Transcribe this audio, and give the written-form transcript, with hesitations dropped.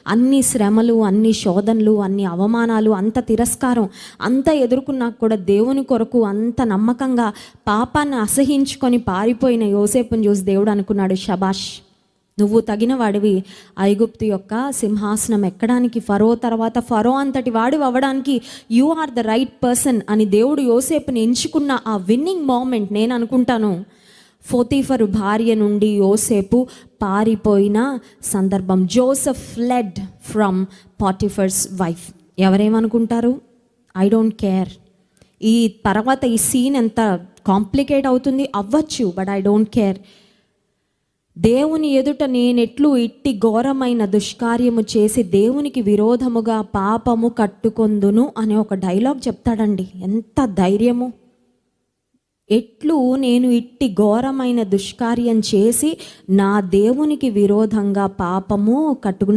అన్ని శ్రమలు, అన్ని శోధనలు, అన్ని అవమానాలు, అంత తిరస్కారం అంత ఎదుర్కొన్నాక కూడా దేవుని కొరకు అంత నమ్మకంగా పాపాన్ని అసహించుకొని పారిపోయిన యోసేపుని చూసి దేవుడు అనుకున్నాడు, శబాష్, నువ్వు తగిన వాడివి ఐగుప్తు యొక్క సింహాసనం ఎక్కడానికి, ఫరో తర్వాత ఫరో అంతటి వాడి అవ్వడానికి you are the right person అని దేవుడు యోసేపుని ఎంచుకున్న ఆ విన్నింగ్ మూమెంట్ నేను అనుకుంటాను పోతీఫరు భార్య నుండి యోసేపు పారిపోయిన సందర్భం. Joseph fled from Potiphar's wife. ఎవరేమనుకుంటారు? I don't care. ఈ తర్వాత ఈ సీన్ ఎంత కాంప్లికేట్ అవుతుంది అవ్వచ్చు, బట్ ఐ డోంట్ కేర్. దేవుని ఎదుట నేనెట్లు ఇట్టి ఘోరమైన దుష్కార్యము చేసి దేవునికి విరోధముగా పాపము కట్టుకొందును అనే ఒక డైలాగ్ చెప్తాడండి. ఎంత ధైర్యము! ఎట్లు నేను ఇట్టి ఘోరమైన దుష్కార్యం చేసి నా దేవునికి విరోధంగా పాపము కట్టుకున్న